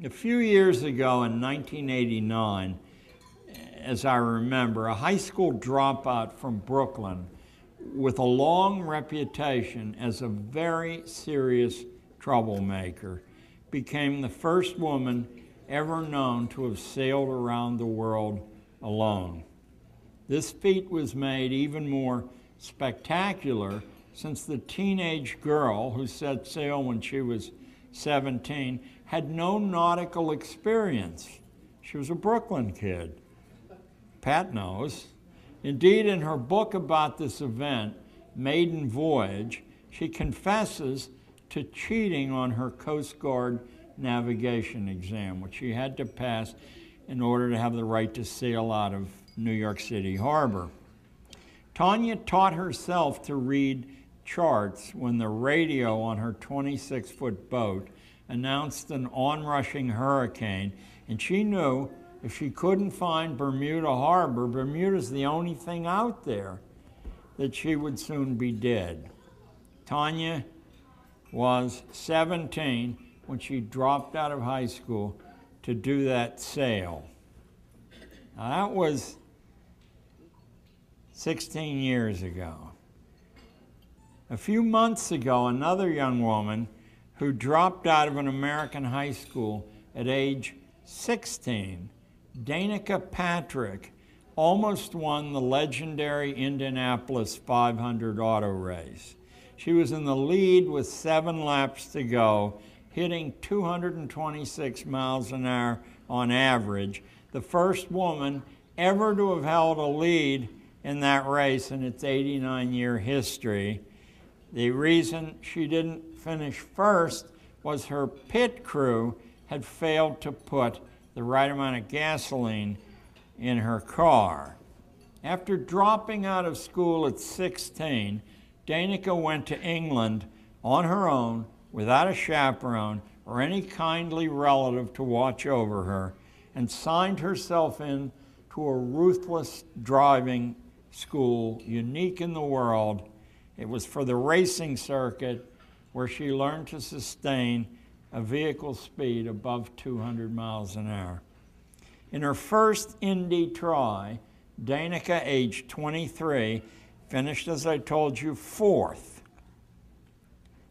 A few years ago in 1989, as I remember, a high school dropout from Brooklyn with a long reputation as a very serious troublemaker became the first woman ever known to have sailed around the world alone. This feat was made even more spectacular since the teenage girl who set sail when she was 17 had no nautical experience. She was a Brooklyn kid. Pat knows. Indeed, in her book about this event, Maiden Voyage, she confesses to cheating on her Coast Guard navigation exam, which she had to pass in order to have the right to sail out of New York City Harbor. Tanya taught herself to read charts when the radio on her 26-foot boat announced an onrushing hurricane, and she knew if she couldn't find Bermuda Harbor, Bermuda's the only thing out there, that she would soon be dead. Tanya was 17 when she dropped out of high school to do that sail. Now, that was 16 years ago. A few months ago, another young woman who dropped out of an American high school at age 16, Danica Patrick, almost won the legendary Indianapolis 500 auto race. She was in the lead with 7 laps to go, hitting 226 miles an hour on average, the first woman ever to have held a lead in that race in its 89-year history. The reason she didn't finish first was her pit crew had failed to put the right amount of gasoline in her car. After dropping out of school at 16, Danica went to England on her own without a chaperone or any kindly relative to watch over her, and signed herself in to a ruthless driving school unique in the world. It was for the racing circuit, where she learned to sustain a vehicle speed above 200 miles an hour. In her first Indy try, Danica, age 23, finished, as I told you, 4th,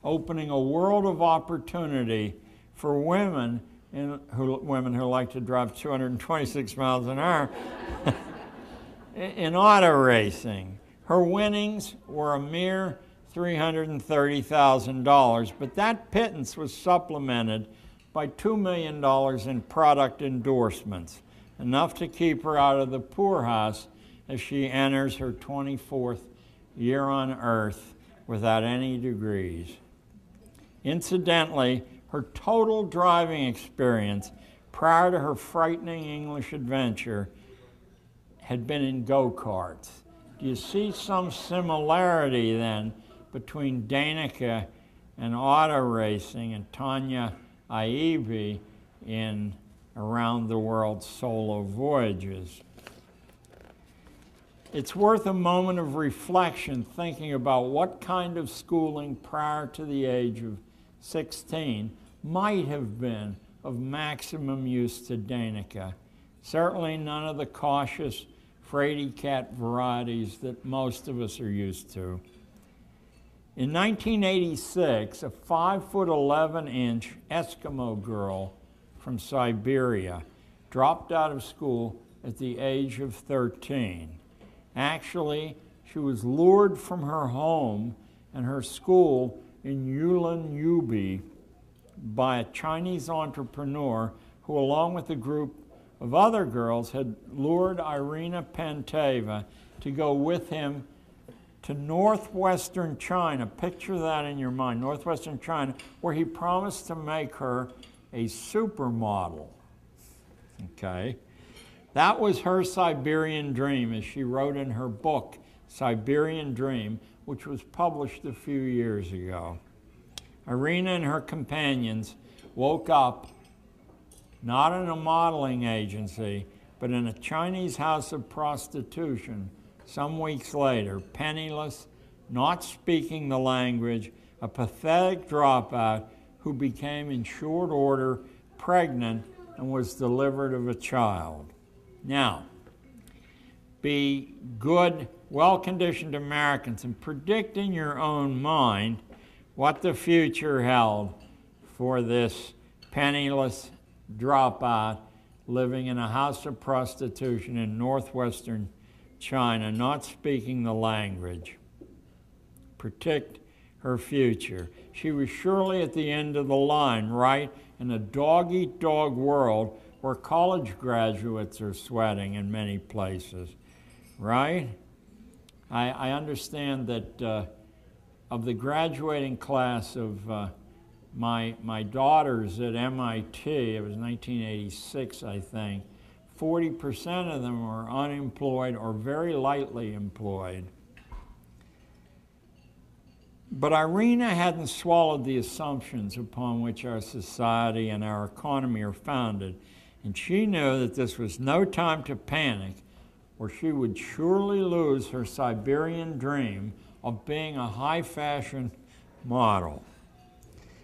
opening a world of opportunity for women who like to drive 226 miles an hour in auto racing. Her winnings were a mere $330,000, but that pittance was supplemented by $2 million in product endorsements, enough to keep her out of the poorhouse as she enters her 24th year on Earth without any degrees. Incidentally, her total driving experience prior to her frightening English adventure had been in go-karts. Do you see some similarity then between Danica and auto racing and Tanya Aibi in around the world solo voyages? It's worth a moment of reflection thinking about what kind of schooling prior to the age of 16 might have been of maximum use to Danica. Certainly none of the cautious fraidy cat varieties that most of us are used to. In 1986, a 5'11" Eskimo girl from Siberia dropped out of school at the age of 13. Actually, she was lured from her home and her school in Yulin-Ubi by a Chinese entrepreneur who, along with a group of other girls, had lured Irina Panteva to go with him to northwestern China. Picture that in your mind, northwestern China, where he promised to make her a supermodel. Okay? That was her Siberian dream, as she wrote in her book, Siberian Dream, which was published a few years ago. Irina and her companions woke up not in a modeling agency, but in a Chinese house of prostitution some weeks later, penniless, not speaking the language, a pathetic dropout who became in short order pregnant and was delivered of a child. Now, be good, well-conditioned Americans and predict in your own mind what the future held for this penniless dropout living in a house of prostitution in northwestern China, not speaking the language. Predict her future. She was surely at the end of the line, right? In a dog-eat-dog world where college graduates are sweating in many places, right? I understand that of the graduating class of my daughters at MIT, it was 1986, I think, 40% of them were unemployed or very lightly employed. But Irina hadn't swallowed the assumptions upon which our society and our economy are founded, and she knew that this was no time to panic, or she would surely lose her Siberian dream of being a high-fashion model.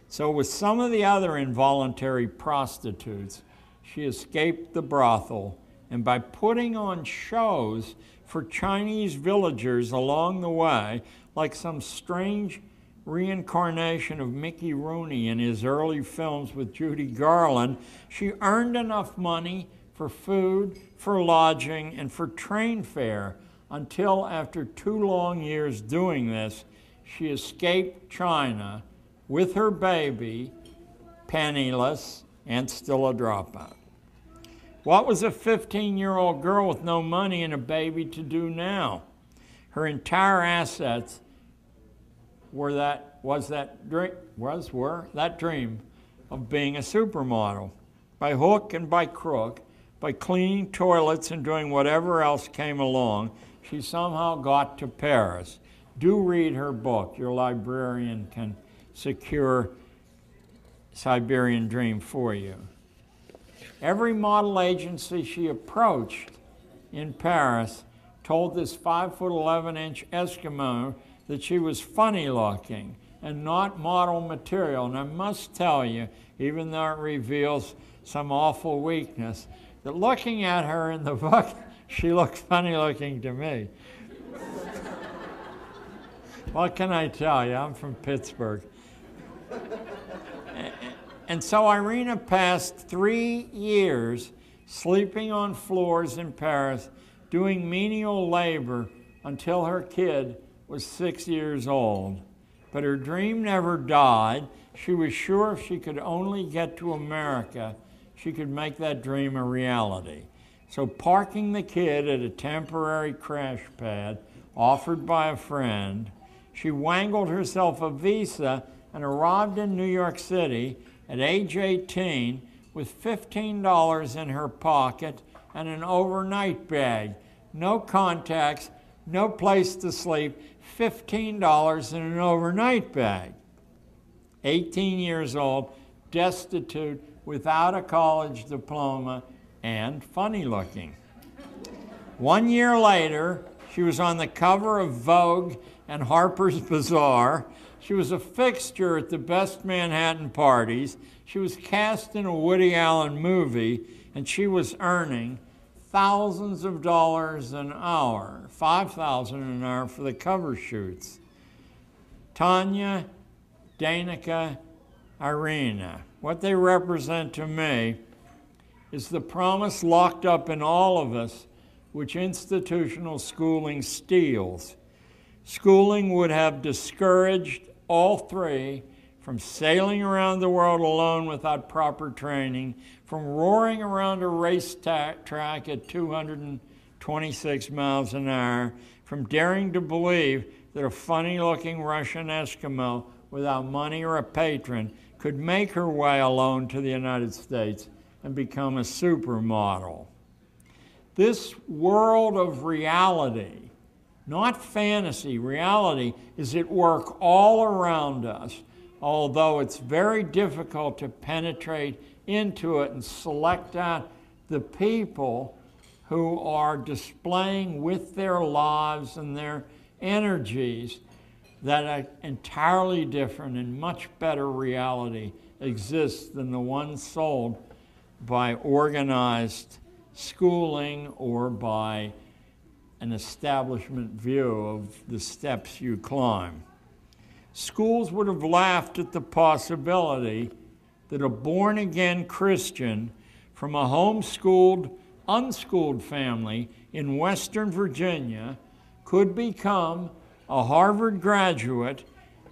So with some of the other involuntary prostitutes, she escaped the brothel, and by putting on shows for Chinese villagers along the way, like some strange reincarnation of Mickey Rooney in his early films with Judy Garland, she earned enough money for food, for lodging, and for train fare until, after 2 long years doing this, she escaped China with her baby, penniless, and still a dropout. What was a 15-year-old girl with no money and a baby to do now? Her entire assets were that dream of being a supermodel. By hook and by crook, by cleaning toilets and doing whatever else came along, she somehow got to Paris. Do read her book. Your librarian can secure Siberian Dream for you. Every model agency she approached in Paris told this 5'11" Eskimo that she was funny looking and not model material. And I must tell you, even though it reveals some awful weakness, that looking at her in the book, she looked funny looking to me. What can I tell you? I'm from Pittsburgh. And so Irina passed 3 years sleeping on floors in Paris, doing menial labor until her kid was 6 years old. But her dream never died. She was sure if she could only get to America, she could make that dream a reality. So parking the kid at a temporary crash pad offered by a friend, she wangled herself a visa and arrived in New York City at age 18 with $15 in her pocket and an overnight bag. No contacts, no place to sleep, $15 in an overnight bag. 18 years old, destitute, without a college diploma, and funny looking. 1 year later, she was on the cover of Vogue and Harper's Bazaar. She was a fixture at the best Manhattan parties. She was cast in a Woody Allen movie, and she was earning thousands of dollars an hour, $5,000 an hour for the cover shoots. Tanya, Danica, Irina, what they represent to me is the promise locked up in all of us, which institutional schooling steals. Schooling would have discouraged all three from sailing around the world alone without proper training, from roaring around a race track at 226 miles an hour, from daring to believe that a funny-looking Russian Eskimo without money or a patron could make her way alone to the United States and become a supermodel. This world of reality, not fantasy, reality, is at work all around us, although it's very difficult to penetrate into it and select out the people who are displaying with their lives and their energies that are entirely different and much better reality exists than the one sold by organized schooling or by an establishment view of the steps you climb. Schools would have laughed at the possibility that a born-again Christian from a homeschooled, unschooled family in Western Virginia could become a Harvard graduate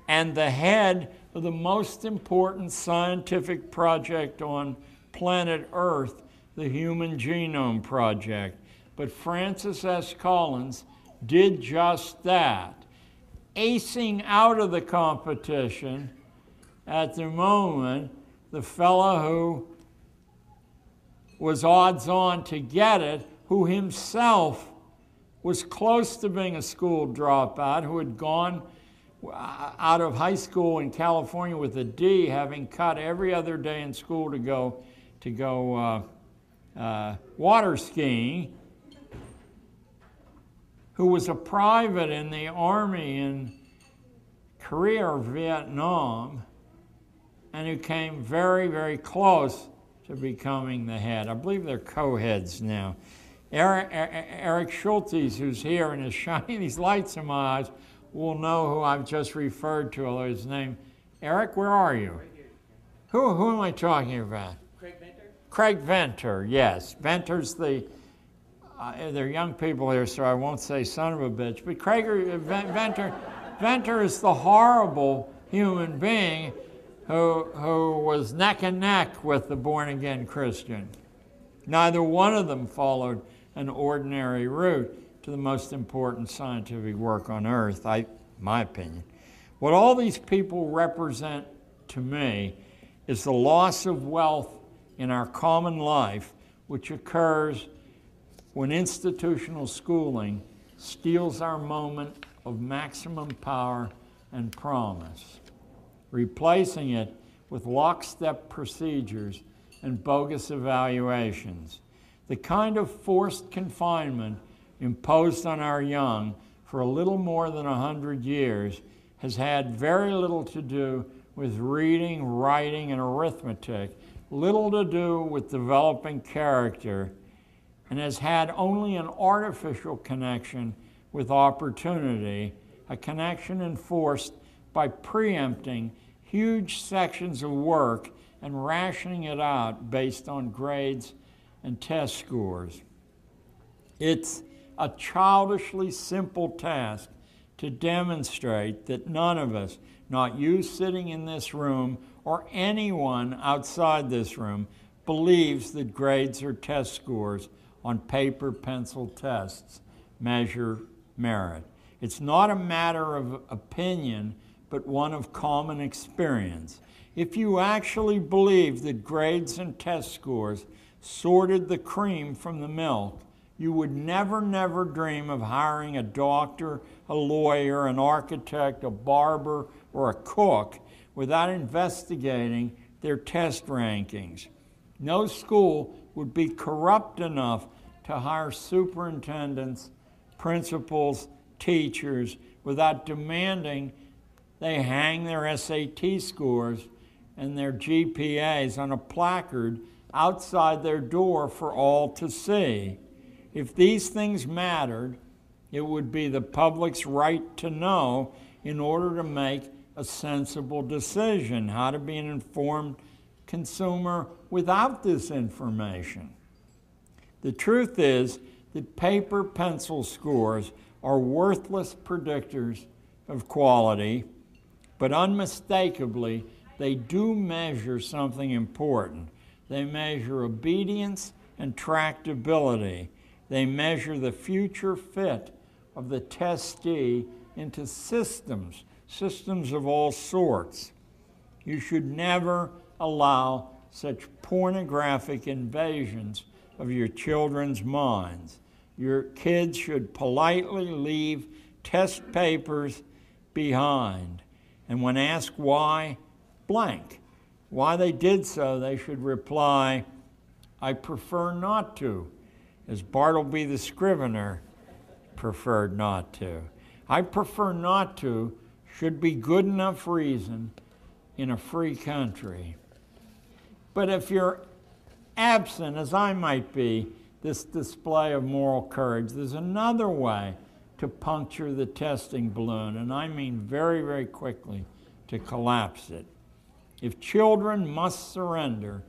and the head of the most important scientific project on planet Earth, the Human Genome Project. But Francis S. Collins did just that, acing out of the competition at the moment the fellow who was odds-on to get it, who himself was close to being a school dropout, who had gone out of high school in California with a D, having cut every other day in school to go water skiing, who was a private in the Army in Korea or Vietnam, and who came very, very close to becoming the head. I believe they're co-heads now. Eric Schultes, who's here and is shining these lights in my eyes, will know who I've just referred to, although his name. Eric, where are you? Who am I talking about? Craig Venter? Craig Venter, yes. Venter's the, they're young people here, so I won't say son of a bitch, but Venter is the horrible human being who was neck and neck with the born-again Christian. Neither one of them followed an ordinary route to the most important scientific work on earth, my opinion. What all these people represent to me is the loss of wealth in our common life, which occurs when institutional schooling steals our moment of maximum power and promise, replacing it with lockstep procedures and bogus evaluations. The kind of forced confinement imposed on our young for a little more than 100 years has had very little to do with reading, writing, and arithmetic, little to do with developing character, and has had only an artificial connection with opportunity, a connection enforced by preempting huge sections of work and rationing it out based on grades and test scores. It's a childishly simple task to demonstrate that none of us, not you sitting in this room or anyone outside this room, believes that grades or test scores on paper pencil tests measure merit. It's not a matter of opinion, but one of common experience. If you actually believe that grades and test scores sorted the cream from the milk, you would never, never dream of hiring a doctor, a lawyer, an architect, a barber, or a cook without investigating their test rankings. No school would be corrupt enough to hire superintendents, principals, teachers, without demanding they hang their SAT scores and their GPAs on a placard outside their door for all to see. If these things mattered, it would be the public's right to know in order to make a sensible decision, how to be an informed consumer without this information. The truth is that paper pencil scores are worthless predictors of quality, but unmistakably, they do measure something important. They measure obedience and tractability. They measure the future fit of the testee into systems of all sorts. You should never allow such pornographic invasions of your children's minds. Your kids should politely leave test papers behind. And when asked why they did so, they should reply, "I prefer not to," as Bartleby the Scrivener preferred not to. "I prefer not to" should be good enough reason in a free country. But if you're absent, as I might be, this display of moral courage, there's another way to puncture the testing balloon, and I mean very, very quickly to collapse it. If children must surrender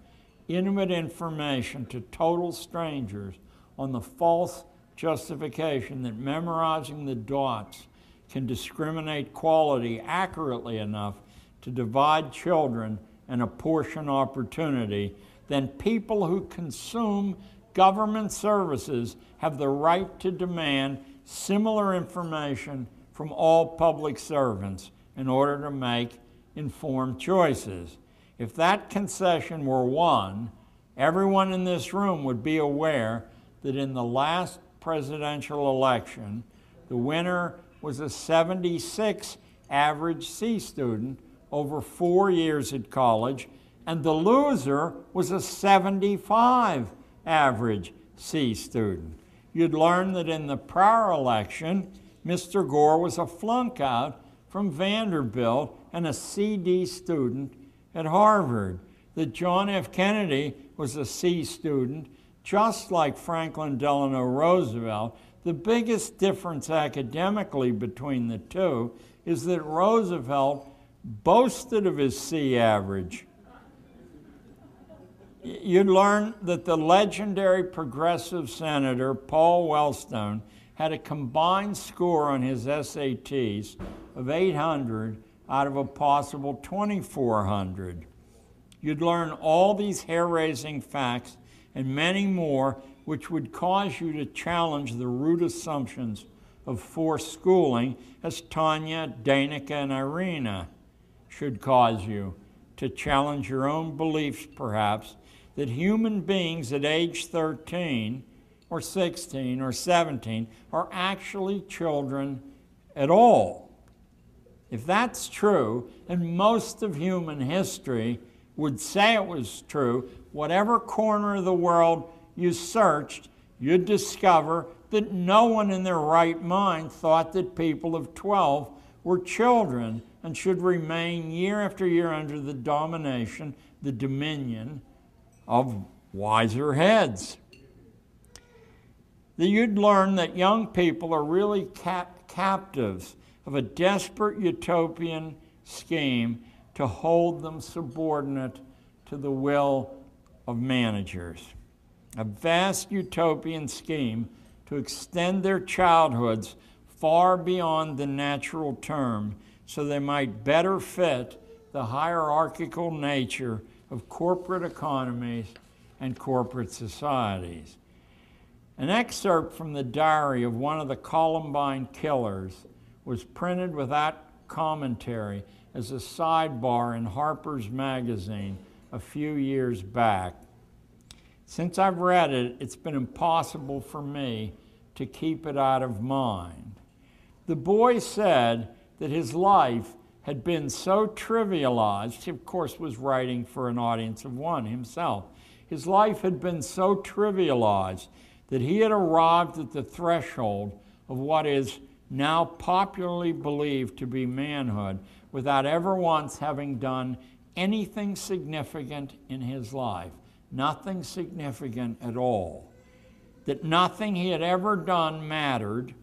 intimate information to total strangers on the false justification that memorizing the dots can discriminate quality accurately enough to divide children and apportion opportunity, then people who consume government services have the right to demand similar information from all public servants in order to make informed choices. If that concession were won, everyone in this room would be aware that in the last presidential election, the winner was a 76 average C student over 4 years at college, and the loser was a 75 average C student. You'd learn that in the prior election, Mr. Gore was a flunk out from Vanderbilt and a CD student at Harvard, that John F. Kennedy was a C student, just like Franklin Delano Roosevelt. The biggest difference academically between the two is that Roosevelt boasted of his C average. You'd learn that the legendary progressive senator Paul Wellstone had a combined score on his SATs of 800 out of a possible 2,400. You'd learn all these hair-raising facts and many more which would cause you to challenge the root assumptions of forced schooling, as Tanya, Danica, and Irina should cause you to challenge your own beliefs, perhaps, that human beings at age 13 or 16 or 17 are actually children at all. If that's true, and most of human history would say it was true, whatever corner of the world you searched, you'd discover that no one in their right mind thought that people of 12 were children and should remain year after year under the domination, the dominion of wiser heads. That you'd learn that young people are really captives of a desperate utopian scheme to hold them subordinate to the will of managers. A vast utopian scheme to extend their childhoods far beyond the natural term so they might better fit the hierarchical nature of corporate economies and corporate societies. An excerpt from the diary of one of the Columbine killers was printed without commentary as a sidebar in Harper's Magazine a few years back. Since I've read it, it's been impossible for me to keep it out of mind. The boy said that his life had been so trivialized. He, of course, was writing for an audience of one himself. His life had been so trivialized that he had arrived at the threshold of what is now popularly believed to be manhood without ever once having done anything significant in his life. Nothing significant at all. That nothing he had ever done mattered.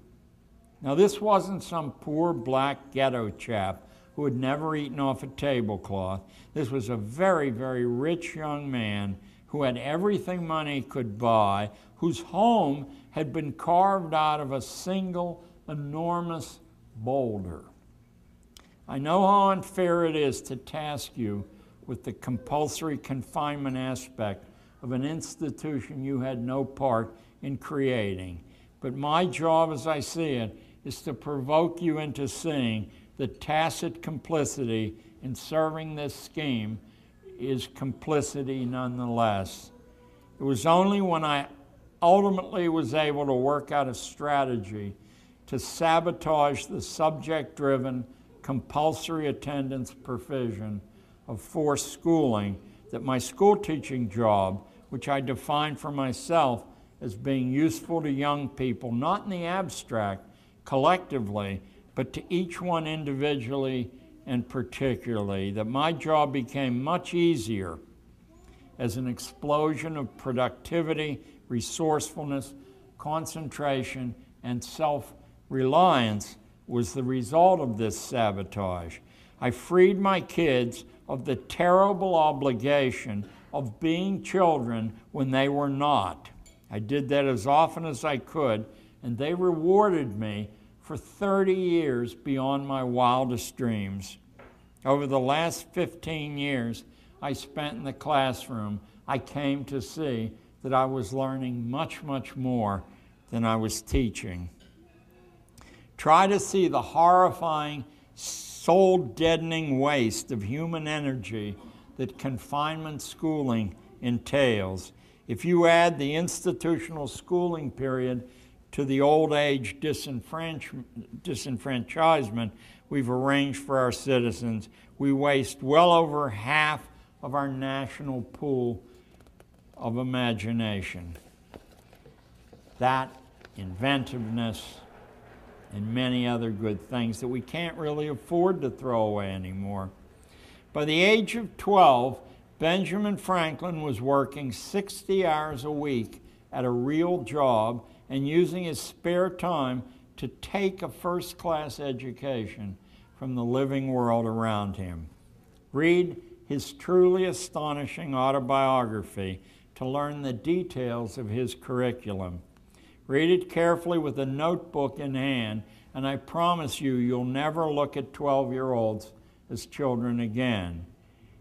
Now, this wasn't some poor black ghetto chap who had never eaten off a tablecloth. This was a very, very rich young man who had everything money could buy, whose home had been carved out of a single enormous boulder. I know how unfair it is to task you with the compulsory confinement aspect of an institution you had no part in creating. But my job, as I see it, is to provoke you into seeing that tacit complicity in serving this scheme is complicity nonetheless. It was only when I ultimately was able to work out a strategy to sabotage the subject-driven compulsory attendance provision of forced schooling that my school teaching job, which I defined for myself as being useful to young people, not in the abstract, collectively, but to each one individually and particularly, that my job became much easier as an explosion of productivity, resourcefulness, concentration, and self-reliance was the result of this sabotage. I freed my kids of the terrible obligation of being children when they were not. I did that as often as I could, and they rewarded me for 30 years beyond my wildest dreams. Over the last 15 years I spent in the classroom, I came to see that I was learning much, much more than I was teaching. Try to see the horrifying, soul-deadening waste of human energy that confinement schooling entails. If you add the institutional schooling period to the old age disenfranchisement we've arranged for our citizens, we waste well over half of our national pool of imagination. That, inventiveness, and many other good things that we can't really afford to throw away anymore. By the age of 12, Benjamin Franklin was working 60 hours a week at a real job and using his spare time to take a first-class education from the living world around him. Read his truly astonishing autobiography to learn the details of his curriculum. Read it carefully with a notebook in hand, and I promise you, you'll never look at 12-year-olds as children again.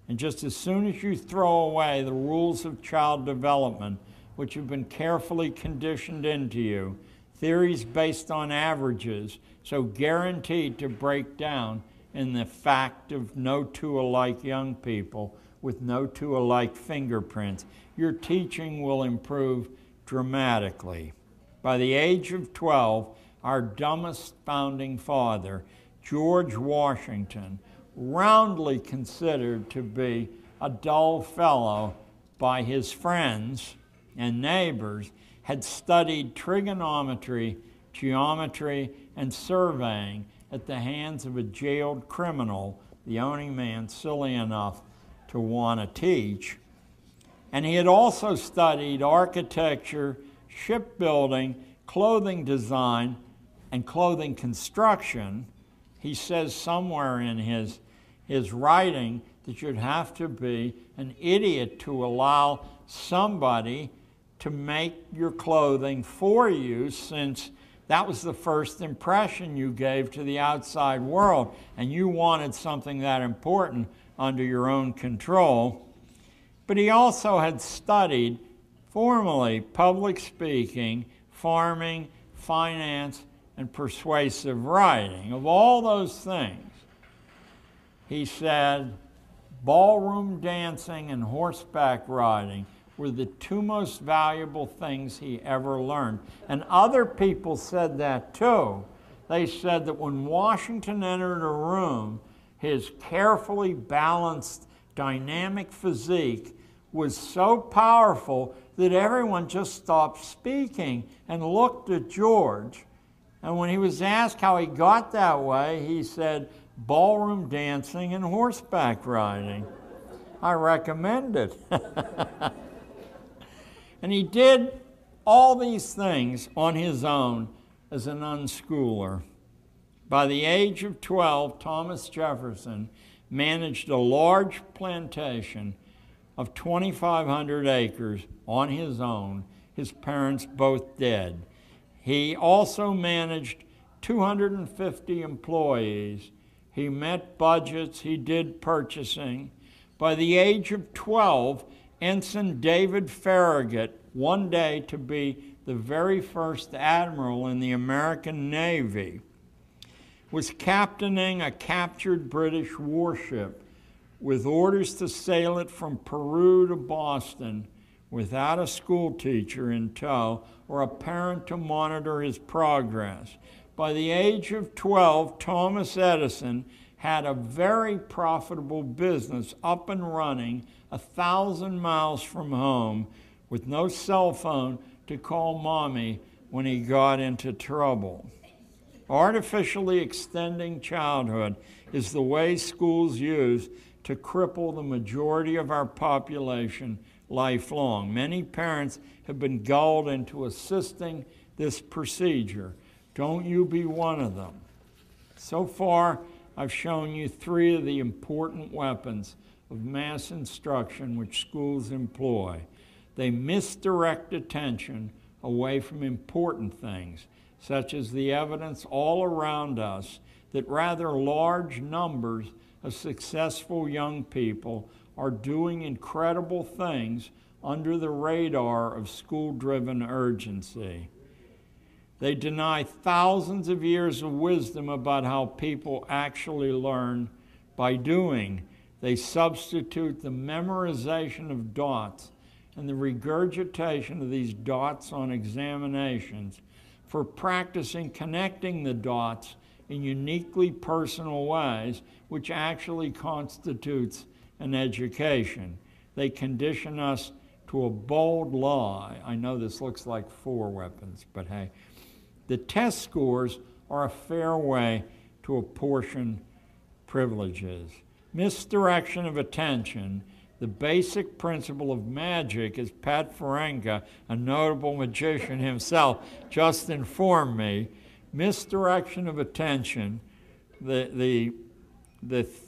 And just as soon as you throw away the rules of child development, which have been carefully conditioned into you, theories based on averages, so guaranteed to break down in the fact of no two alike young people with no two alike fingerprints, your teaching will improve dramatically. By the age of 12, our dumbest founding father, George Washington, roundly considered to be a dull fellow by his friends and neighbors, had studied trigonometry, geometry, and surveying at the hands of a jailed criminal, the only man silly enough to want to teach. And he had also studied architecture, shipbuilding, clothing design, and clothing construction. He says somewhere in his writing that you'd have to be an idiot to allow somebody to make your clothing for you, since that was the first impression you gave to the outside world, and you wanted something that important under your own control. But he also had studied formally public speaking, farming, finance, and persuasive writing. Of all those things, he said ballroom dancing and horseback riding were the two most valuable things he ever learned. And other people said that too. They said that when Washington entered a room, his carefully balanced, dynamic physique was so powerful that everyone just stopped speaking and looked at George. And when he was asked how he got that way, he said, ballroom dancing and horseback riding. I recommend it. And he did all these things on his own as an unschooler. By the age of 12, Thomas Jefferson managed a large plantation of 2,500 acres on his own, his parents both dead. He also managed 250 employees. He met budgets, he did purchasing. By the age of 12, Ensign David Farragut, one day to be the very first admiral in the American Navy, was captaining a captured British warship with orders to sail it from Peru to Boston without a school teacher in tow or a parent to monitor his progress. By the age of 12, Thomas Edison had a very profitable business up and running 1,000 miles from home with no cell phone to call mommy when he got into trouble. Artificially extending childhood is the way schools use to cripple the majority of our population lifelong. Many parents have been gulled into assisting this procedure. Don't you be one of them. So far, I've shown you 3 of the important weapons of mass instruction which schools employ. They misdirect attention away from important things, such as the evidence all around us that rather large numbers of successful young people are doing incredible things under the radar of school-driven urgency. They deny thousands of years of wisdom about how people actually learn by doing. They substitute the memorization of dots and the regurgitation of these dots on examinations for practicing connecting the dots in uniquely personal ways, which actually constitutes an education. They condition us to a bold lie. I know this looks like 4 weapons, but hey, the test scores are a fair way to apportion privileges. Misdirection of attention, the basic principle of magic, as Pat Ferenga, a notable magician himself, just informed me. Misdirection of attention, the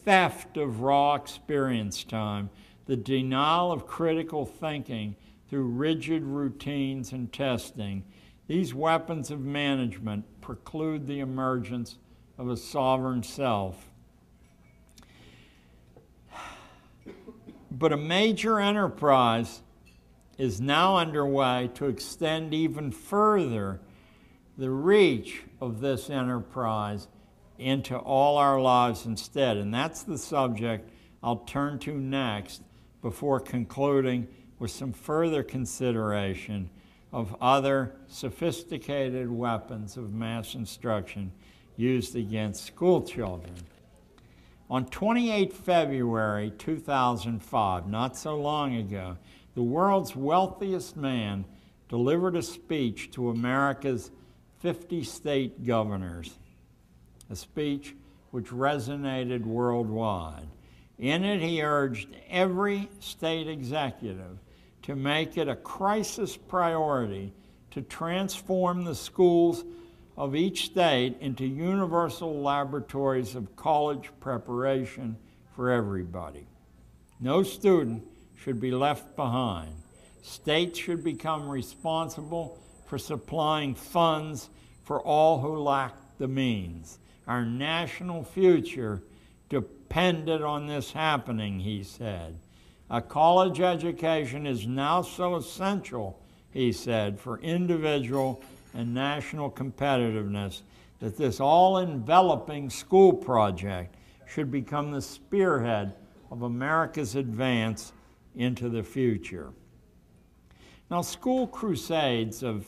theft of raw experience time, the denial of critical thinking through rigid routines and testing. These weapons of management preclude the emergence of a sovereign self. But a major enterprise is now underway to extend even further the reach of this enterprise into all our lives instead. And that's the subject I'll turn to next before concluding with some further consideration of other sophisticated weapons of mass instruction used against school children. On 28 February 2005, not so long ago, the world's wealthiest man delivered a speech to America's 50 state governors, a speech which resonated worldwide. In it, he urged every state executive to make it a crisis priority to transform the schools of each state into universal laboratories of college preparation for everybody. No student should be left behind. States should become responsible for supplying funds for all who lack the means. Our national future depended on this happening, he said. A college education is now so essential, he said, for individual and national competitiveness that this all-enveloping school project should become the spearhead of America's advance into the future. Now, school crusades of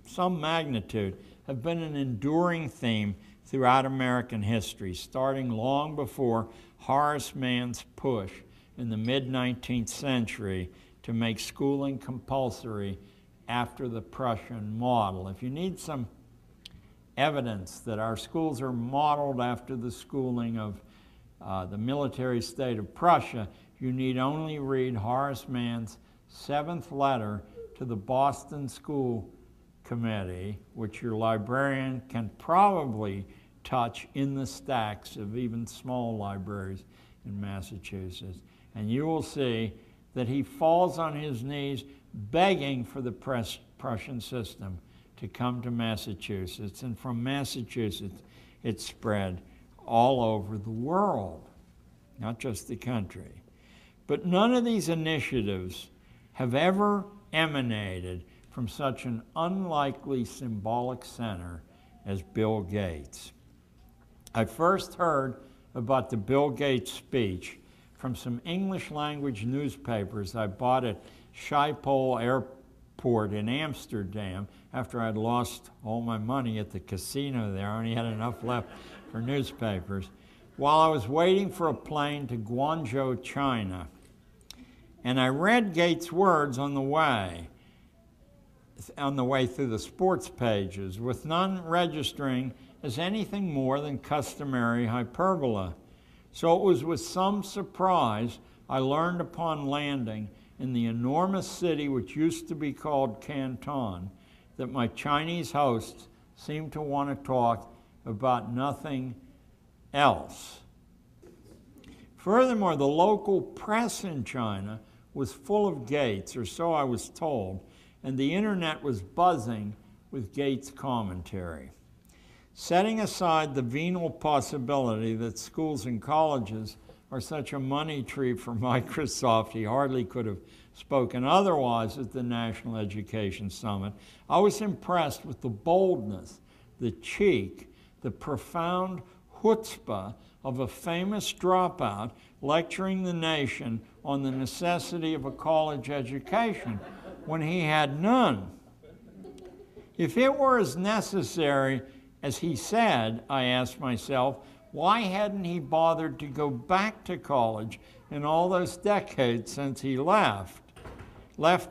some magnitude have been an enduring theme throughout American history, starting long before Horace Mann's push in the mid-19th century to make schooling compulsory after the Prussian model. If you need some evidence that our schools are modeled after the schooling of the military state of Prussia, you need only read Horace Mann's 7th letter to the Boston School Committee, which your librarian can probably touch in the stacks of even small libraries in Massachusetts. And you will see that he falls on his knees begging for the Prussian system to come to Massachusetts. And from Massachusetts, it spread all over the world, not just the country. But none of these initiatives have ever emanated from such an unlikely symbolic center as Bill Gates. I first heard about the Bill Gates speech from some English language newspapers I bought at Schiphol Airport in Amsterdam after I'd lost all my money at the casino there. I only had enough left for newspapers, while I was waiting for a plane to Guangzhou, China. And I read Gates' words on the way through the sports pages, with none registering as anything more than customary hyperbole. So it was with some surprise I learned upon landing in the enormous city which used to be called Canton that my Chinese hosts seemed to want to talk about nothing else. Furthermore, the local press in China was full of Gates, or so I was told, and the internet was buzzing with Gates commentary. Setting aside the venal possibility that schools and colleges are such a money tree for Microsoft, he hardly could have spoken otherwise at the National Education Summit, I was impressed with the boldness, the cheek, the profound chutzpah of a famous dropout lecturing the nation on the necessity of a college education when he had none. If it were as necessary as he said, I asked myself, why hadn't he bothered to go back to college in all those decades since he left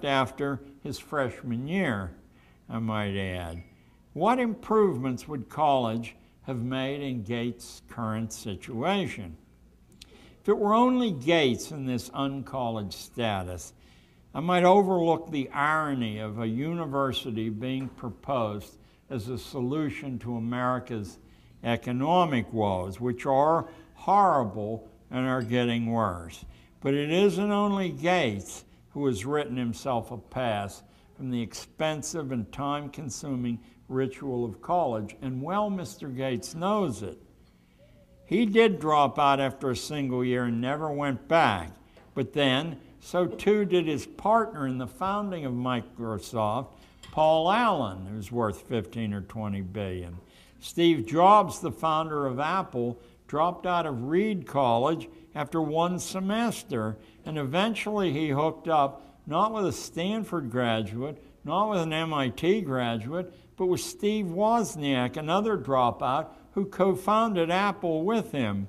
after his freshman year, I might add. What improvements would college have made in Gates' current situation? If it were only Gates in this uncollege status, I might overlook the irony of a university being proposed as a solution to America's economic woes, which are horrible and are getting worse. But it isn't only Gates who has written himself a pass from the expensive and time-consuming ritual of college, and well, Mr. Gates knows it. He did drop out after a single year and never went back, but then so too did his partner in the founding of Microsoft, Paul Allen, who's worth 15 or 20 billion. Steve Jobs, the founder of Apple, dropped out of Reed College after one semester, and eventually he hooked up not with a Stanford graduate, not with an MIT graduate, but with Steve Wozniak, another dropout, who co-founded Apple with him.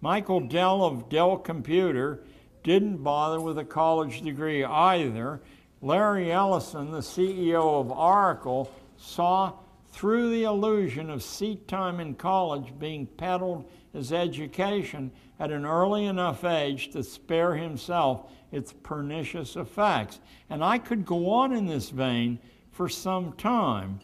Michael Dell of Dell Computer didn't bother with a college degree either. Larry Ellison, the CEO of Oracle, saw through the illusion of seat time in college being peddled as education at an early enough age to spare himself its pernicious effects. And I could go on in this vein for some time,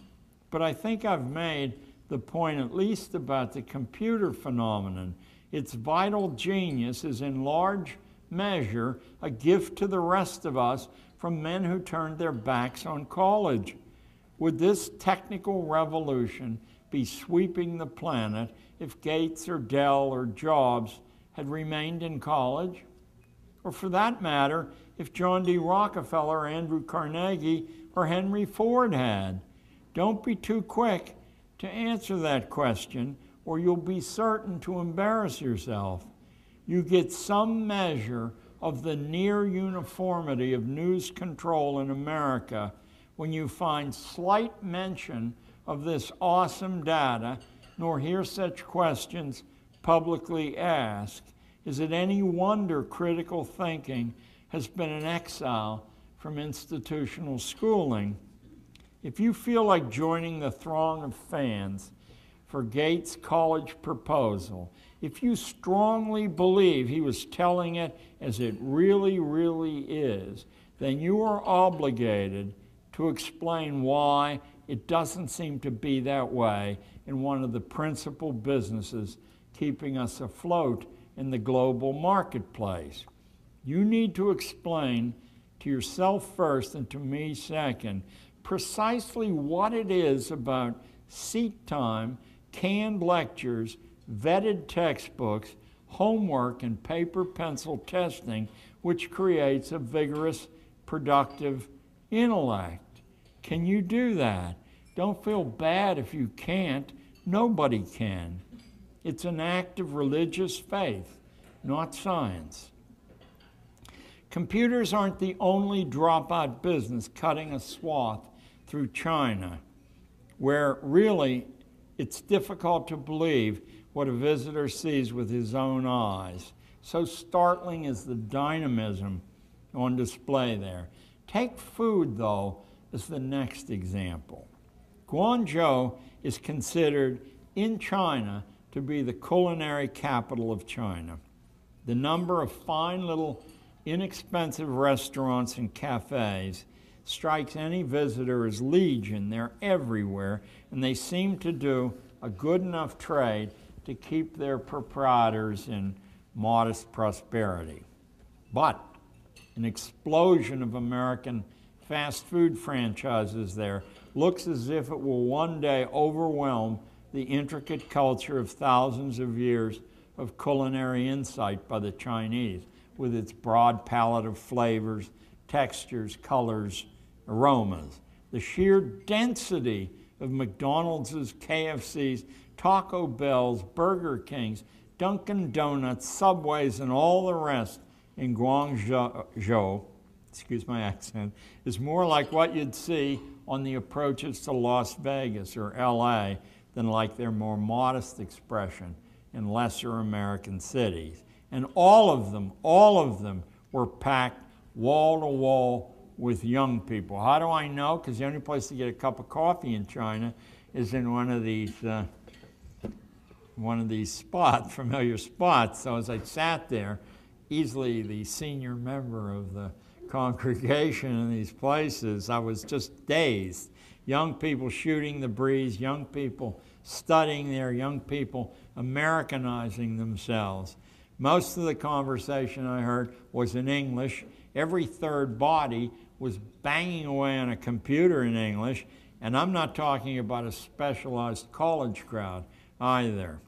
but I think I've made the point at least about the computer phenomenon. Its vital genius is in large measure a gift to the rest of us from men who turned their backs on college. Would this technical revolution be sweeping the planet if Gates or Dell or Jobs had remained in college? Or for that matter, if John D. Rockefeller, Andrew Carnegie, or Henry Ford had? Don't be too quick to answer that question, or you'll be certain to embarrass yourself. You get some measure of the near uniformity of news control in America when you find slight mention of this awesome data, nor hear such questions publicly asked. Is it any wonder critical thinking has been in exile from institutional schooling? If you feel like joining the throng of fans for Gates' college proposal, if you strongly believe he was telling it as it really, really is, then you are obligated to explain why it doesn't seem to be that way in one of the principal businesses keeping us afloat in the global marketplace. You need to explain to yourself first and to me second precisely what it is about seat time, canned lectures, vetted textbooks, homework, and paper pencil testing which creates a vigorous, productive intellect. Can you do that? Don't feel bad if you can't. Nobody can. It's an act of religious faith, not science. Computers aren't the only dropout business cutting a swath through China, where really it's difficult to believe what a visitor sees with his own eyes. So startling is the dynamism on display there. Take food, though, as the next example. Guangzhou is considered in China to be the culinary capital of China. The number of fine little inexpensive restaurants and cafes strikes any visitor as legion. They're everywhere, and they seem to do a good enough trade to keep their proprietors in modest prosperity. But an explosion of American fast food franchises there looks as if it will one day overwhelm the intricate culture of thousands of years of culinary insight by the Chinese, with its broad palette of flavors, textures, colors, aromas. The sheer density of McDonald's, KFC's, Taco Bell's, Burger King's, Dunkin' Donuts, Subways, and all the rest in Guangzhou, excuse my accent, is more like what you'd see on the approaches to Las Vegas or LA than like their more modest expression in lesser American cities. And all of them were packed wall to wall with young people. How do I know? Because the only place to get a cup of coffee in China is in one of these spots, familiar spots. So as I sat there, easily the senior member of the congregation in these places, I was just dazed. Young people shooting the breeze, young people studying there, young people Americanizing themselves. Most of the conversation I heard was in English. Every third body was banging away on a computer in English, and I'm not talking about a specialized college crowd either.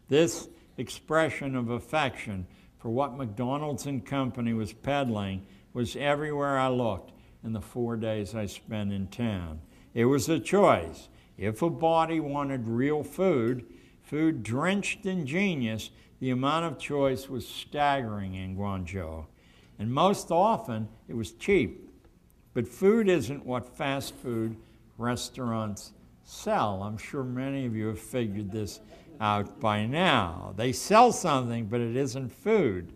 This expression of affection for what McDonald's and Company was peddling was everywhere I looked in the 4 days I spent in town. It was a choice. If a body wanted real food, food drenched in genius, the amount of choice was staggering in Guangzhou. And most often, it was cheap. But food isn't what fast food restaurants sell. I'm sure many of you have figured this out by now. They sell something, but it isn't food.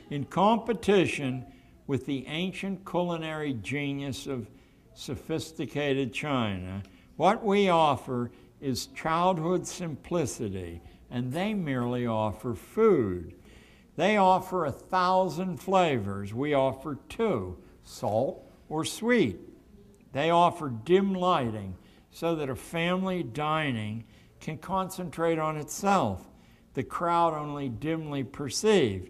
In competition with the ancient culinary genius of sophisticated China, what we offer is childhood simplicity, and they merely offer food. They offer 1,000 flavors. We offer 2, salt or sweet. They offer dim lighting so that a family dining can concentrate on itself, the crowd only dimly perceived.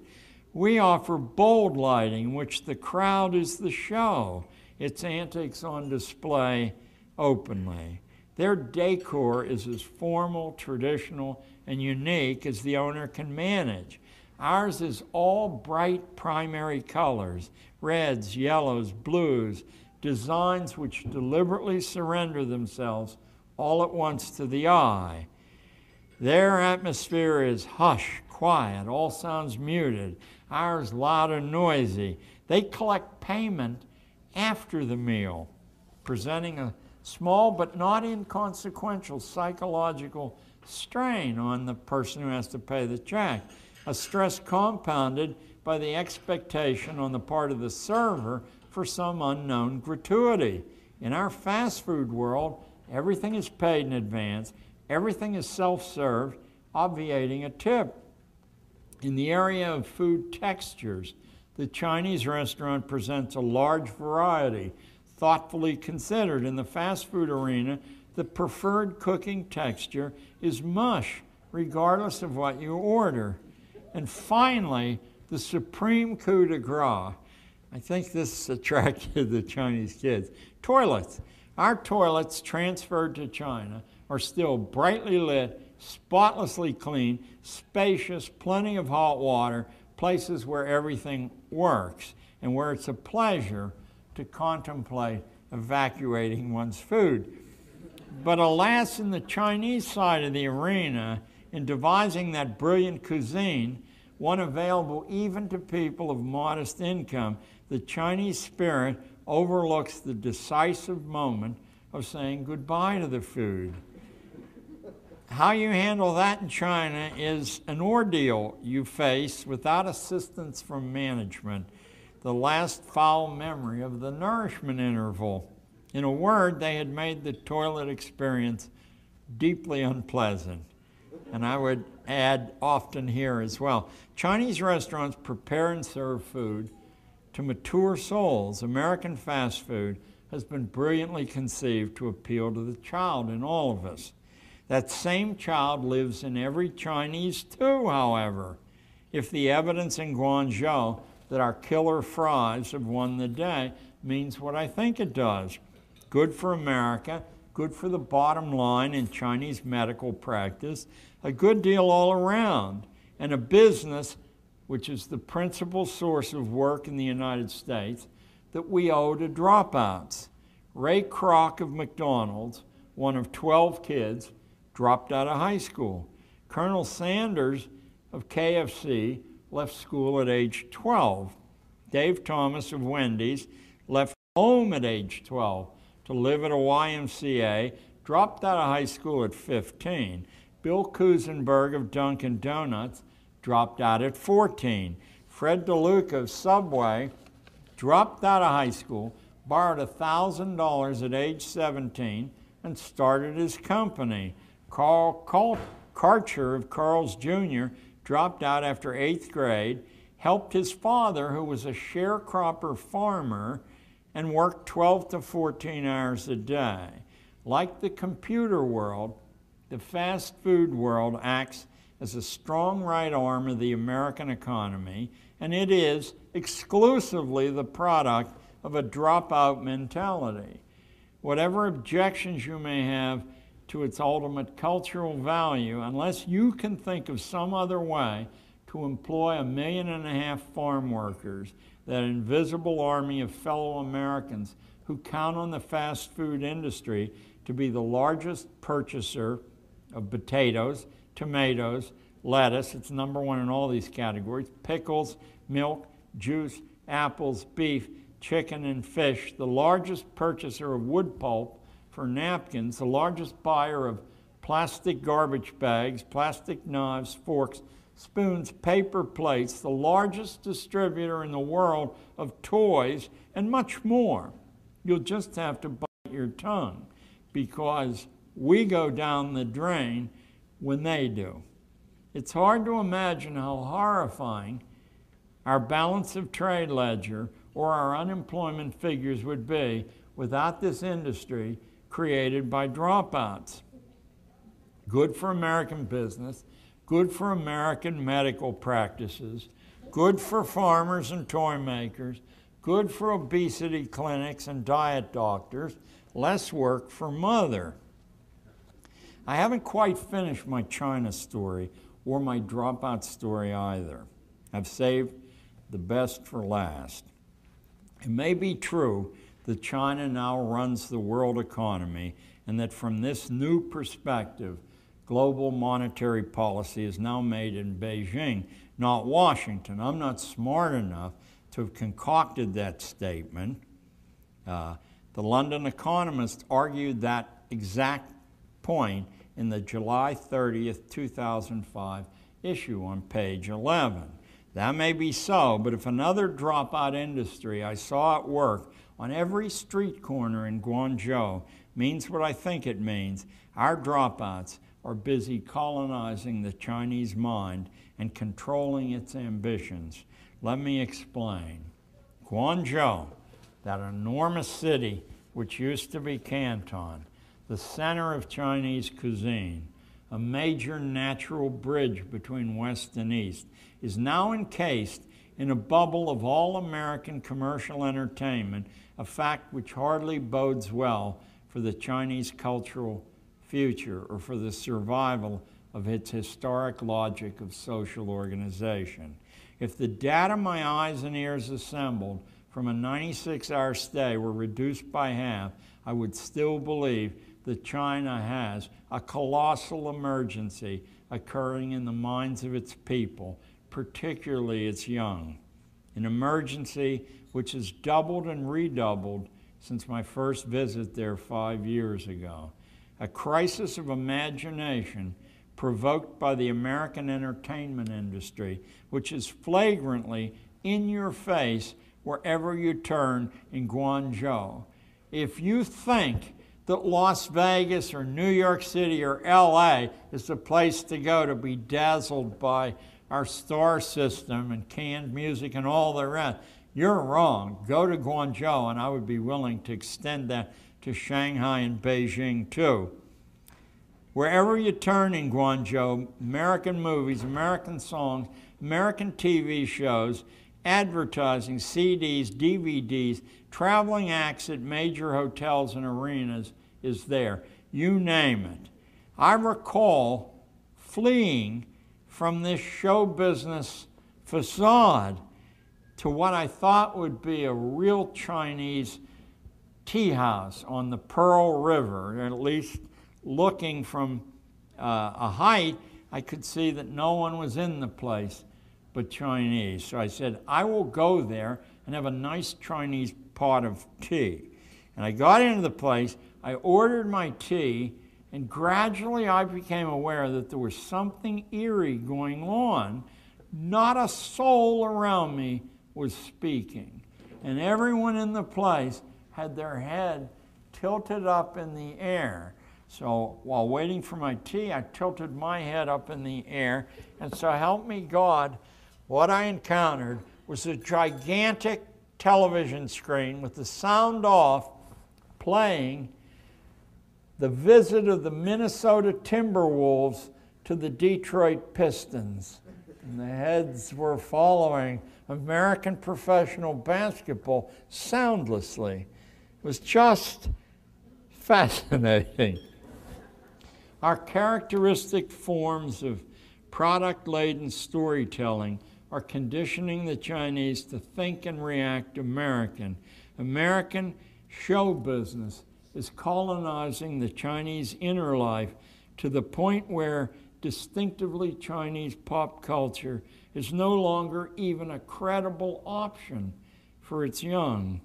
We offer bold lighting in which the crowd is the show, its antics on display openly. Their decor is as formal, traditional, and unique as the owner can manage. Ours is all bright primary colors, reds, yellows, blues, designs which deliberately surrender themselves all at once to the eye. Their atmosphere is hush, quiet, all sounds muted. Ours loud and noisy. They collect payment after the meal, presenting a small but not inconsequential psychological strain on the person who has to pay the check, a stress compounded by the expectation on the part of the server for some unknown gratuity. In our fast food world, everything is paid in advance, everything is self-served, obviating a tip. In the area of food textures, the Chinese restaurant presents a large variety, thoughtfully considered. In the fast food arena, the preferred cooking texture is mush, regardless of what you order. And finally, the supreme coup de grace. I think this attracted the Chinese kids. Toilets. Our toilets transferred to China are still brightly lit, spotlessly clean, spacious, plenty of hot water, places where everything works and where it's a pleasure to contemplate evacuating one's food. But alas, in the Chinese side of the arena, in devising that brilliant cuisine, one available even to people of modest income, the Chinese spirit overlooks the decisive moment of saying goodbye to the food. How you handle that in China is an ordeal you face without assistance from management, the last foul memory of the nourishment interval. In a word, they had made the toilet experience deeply unpleasant. And I would add often here as well. Chinese restaurants prepare and serve food To mature souls, American fast food has been brilliantly conceived to appeal to the child in all of us. That same child lives in every Chinese too, however. If the evidence in Guangzhou that our killer fries have won the day means what I think it does. Good for America, good for the bottom line in Chinese medical practice, a good deal all around, and a business which is the principal source of work in the United States that we owe to dropouts. Ray Kroc of McDonald's, one of 12 kids, dropped out of high school. Colonel Sanders of KFC left school at age 12. Dave Thomas of Wendy's left home at age 12 to live at a YMCA, dropped out of high school at 15. Bill Kusenberg of Dunkin' Donuts dropped out at 14. Fred DeLuca of Subway dropped out of high school, borrowed $1,000 at age 17, and started his company. Carl Karcher of Carl's Jr. dropped out after 8th grade, helped his father, who was a sharecropper farmer, and worked 12 to 14 hours a day. Like the computer world, the fast food world acts as a strong right arm of the American economy, and it is exclusively the product of a dropout mentality. Whatever objections you may have to its ultimate cultural value, unless you can think of some other way to employ 1.5 million farm workers, that invisible army of fellow Americans who count on the fast food industry to be the largest purchaser of potatoes, tomatoes, lettuce, it's number one in all these categories, pickles, milk, juice, apples, beef, chicken, and fish, the largest purchaser of wood pulp for napkins, the largest buyer of plastic garbage bags, plastic knives, forks, spoons, paper plates, the largest distributor in the world of toys, and much more. You'll just have to bite your tongue because we go down the drain when they do. It's hard to imagine how horrifying our balance of trade ledger or our unemployment figures would be without this industry created by dropouts. Good for American business, good for American medical practices, good for farmers and toy makers, good for obesity clinics and diet doctors, less work for mother. I haven't quite finished my China story or my dropout story either. I've saved the best for last. It may be true that China now runs the world economy and that from this new perspective, global monetary policy is now made in Beijing, not Washington. I'm not smart enough to have concocted that statement. The London Economist argued that exact point in the July 30th, 2005 issue on page 11. That may be so, but if another dropout industry I saw at work on every street corner in Guangzhou means what I think it means, our dropouts are busy colonizing the Chinese mind and controlling its ambitions. Let me explain. Guangzhou, that enormous city which used to be Canton, the center of Chinese cuisine, a major natural bridge between West and East, is now encased in a bubble of all-American commercial entertainment, a fact which hardly bodes well for the Chinese cultural future or for the survival of its historic logic of social organization. If the data my eyes and ears assembled from a 96-hour stay were reduced by half, I would still believe that China has a colossal emergency occurring in the minds of its people, particularly its young. An emergency which has doubled and redoubled since my first visit there 5 years ago. A crisis of imagination provoked by the American entertainment industry, which is flagrantly in your face wherever you turn in Guangzhou. If you think that Las Vegas or New York City or LA is the place to go to be dazzled by our star system and canned music and all the rest, You're wrong. Go to Guangzhou, and I would be willing to extend that to Shanghai and Beijing too. Wherever you turn in Guangzhou, American movies, American songs, American TV shows, advertising, CDs, DVDs, traveling acts at major hotels and arenas is there. You name it. I recall fleeing from this show business facade to what I thought would be a real Chinese tea house on the Pearl River. At least looking from a height, I could see that no one was in the place but Chinese. So I said, I will go there and have a nice Chinese pot of tea. And I got into the place, I ordered my tea, and gradually I became aware that there was something eerie going on. Not a soul around me was speaking. And everyone in the place had their head tilted up in the air. So while waiting for my tea, I tilted my head up in the air. And so help me God, what I encountered was a gigantic television screen with the sound off, playing the visit of the Minnesota Timberwolves to the Detroit Pistons. And the heads were following American professional basketball soundlessly. It was just fascinating. Our characteristic forms of product-laden storytelling are conditioning the Chinese to think and react American. American show business is colonizing the Chinese inner life to the point where distinctively Chinese pop culture is no longer even a credible option for its young.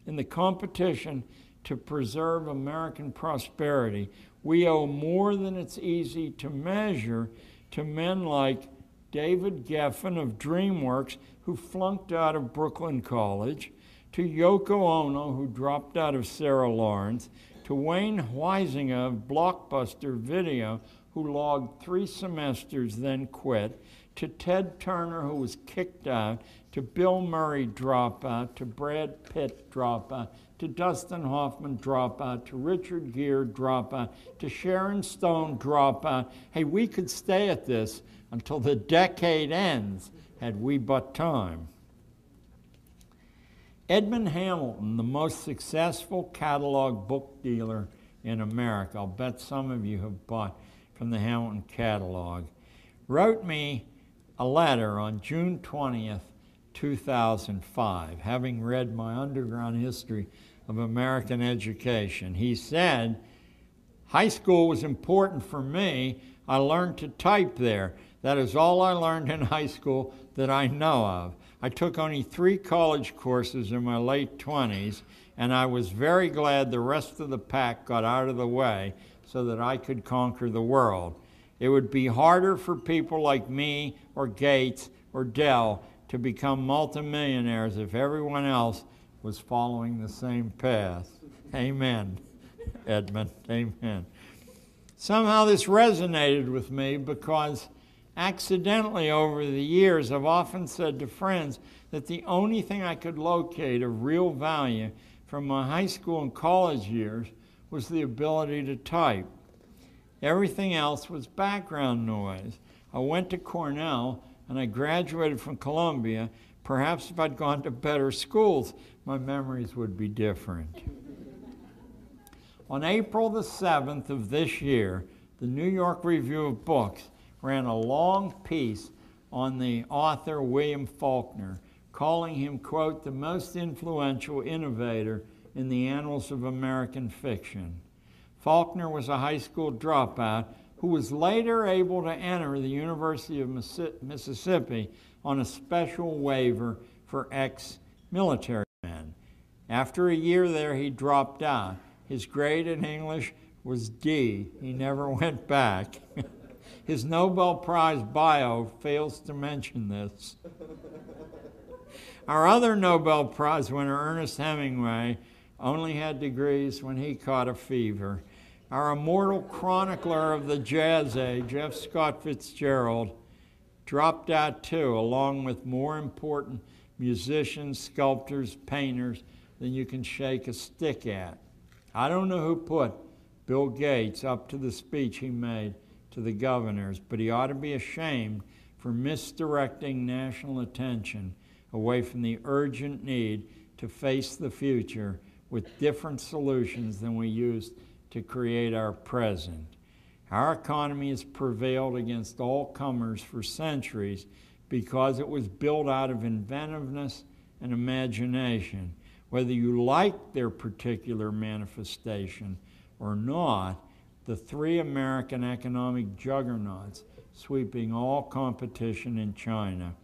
In the competition to preserve American prosperity, we owe more than it's easy to measure to men like David Geffen of DreamWorks, who flunked out of Brooklyn College, to Yoko Ono, who dropped out of Sarah Lawrence, to Wayne Huizinga of Blockbuster Video, who logged 3 semesters, then quit, to Ted Turner, who was kicked out, to Bill Murray drop out, to Brad Pitt drop out, to Dustin Hoffman drop out, to Richard Gere drop out, to Sharon Stone drop out. Hey, we could stay at this until the decade ends, had we but time. Edmund Hamilton, the most successful catalog book dealer in America, I'll bet some of you have bought from the Hamilton catalog, wrote me a letter on June 20th, 2005, having read my underground history of American education. He said, high school was important for me. I learned to type there. That is all I learned in high school that I know of. I took only 3 college courses in my late 20s, and I was very glad the rest of the pack got out of the way so that I could conquer the world. It would be harder for people like me or Gates or Dell to become multimillionaires if everyone else was following the same path. Amen, Edmund, amen. Somehow this resonated with me because accidentally over the years I've often said to friends that the only thing I could locate of real value from my high school and college years was the ability to type. Everything else was background noise. I went to Cornell and I graduated from Columbia. Perhaps if I'd gone to better schools, my memories would be different. On April the 7th of this year, the New York Review of Books ran a long piece on the author William Faulkner, calling him, quote, the most influential innovator in the annals of American fiction. Faulkner was a high school dropout who was later able to enter the University of Mississippi on a special waiver for ex-military men. After a year there, he dropped out. His grade in English was D. He never went back. His Nobel Prize bio fails to mention this. Our other Nobel Prize winner, Ernest Hemingway, only had degrees when he caught a fever. Our immortal chronicler of the jazz age, F. Scott Fitzgerald, dropped out too, along with more important musicians, sculptors, painters than you can shake a stick at. I don't know who put Bill Gates up to the speech he made to the governors, but he ought to be ashamed for misdirecting national attention away from the urgent need to face the future with different solutions than we used to create our present. Our economy has prevailed against all comers for centuries because it was built out of inventiveness and imagination. Whether you like their particular manifestation or not, the three American economic juggernauts sweeping all competition in China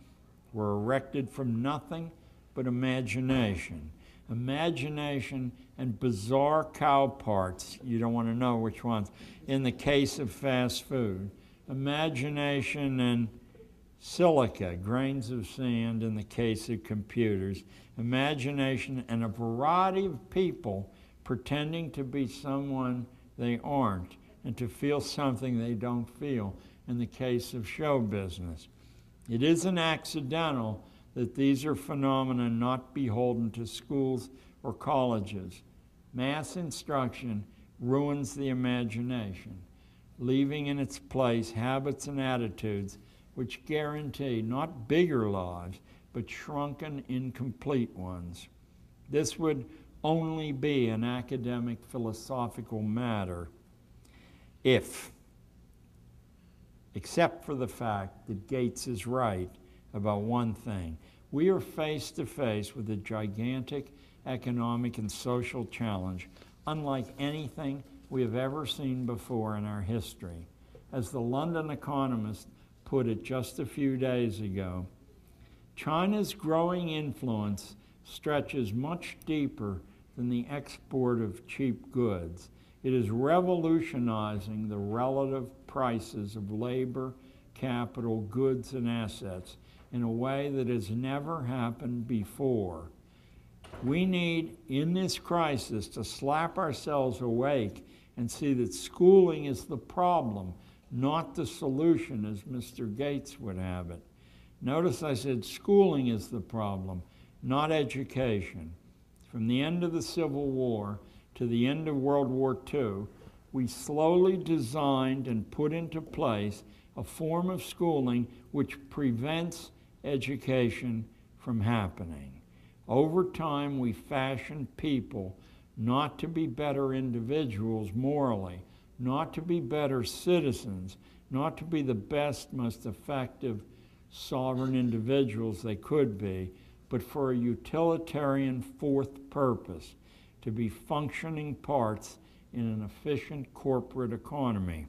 were erected from nothing but imagination. Imagination and bizarre cow parts, you don't want to know which ones, in the case of fast food. Imagination and silica, grains of sand in the case of computers. Imagination and a variety of people pretending to be someone they aren't and to feel something they don't feel in the case of show business. It isn't accidental that these are phenomena not beholden to schools or colleges. Mass instruction ruins the imagination, leaving in its place habits and attitudes which guarantee not bigger lives, but shrunken, incomplete ones. This would only be an academic philosophical matter except for the fact that Gates is right about one thing. We are face to face with a gigantic economic and social challenge unlike anything we have ever seen before in our history. As the London Economist put it just a few days ago, China's growing influence stretches much deeper than the export of cheap goods. It is revolutionizing the relative prices of labor, capital, goods, and assets in a way that has never happened before. We need, in this crisis, to slap ourselves awake and see that schooling is the problem, not the solution, as Mr. Gates would have it. Notice I said schooling is the problem, not education. From the end of the Civil War to the end of World War II, we slowly designed and put into place a form of schooling which prevents education from happening. Over time, we fashioned people not to be better individuals morally, not to be better citizens, not to be the best, most effective sovereign individuals they could be, but for a utilitarian fourth purpose, to be functioning parts in an efficient corporate economy.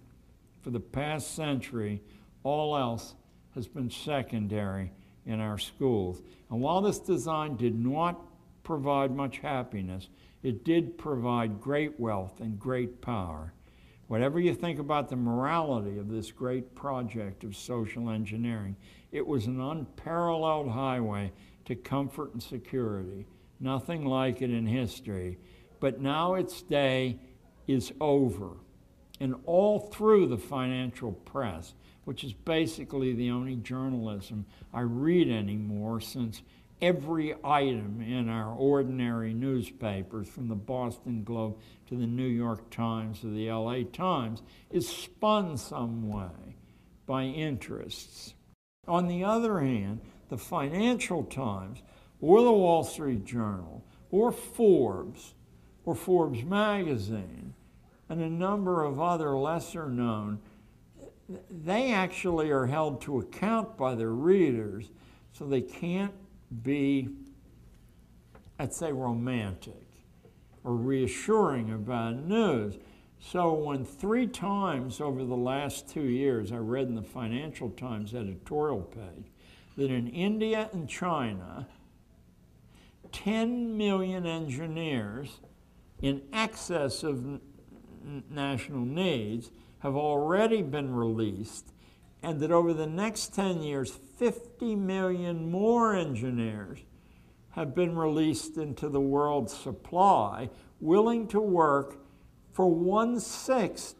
For the past century, all else has been secondary in our schools. And while this design did not provide much happiness, it did provide great wealth and great power. Whatever you think about the morality of this great project of social engineering, it was an unparalleled highway to comfort and security. Nothing like it in history. But now its day is over. And all through the financial press, which is basically the only journalism I read anymore, since every item in our ordinary newspapers, from the Boston Globe to the New York Times to the LA Times, is spun some way by interests. On the other hand, the Financial Times or the Wall Street Journal or Forbes magazine and a number of other lesser known, they actually are held to account by their readers, so they can't be, let's say, romantic or reassuring about news. So when 3 times over the last 2 years I read in the Financial Times editorial page that in India and China, 10 million engineers in excess of national needs have already been released, and that over the next 10 years, 50 million more engineers have been released into the world's supply, willing to work for 1/6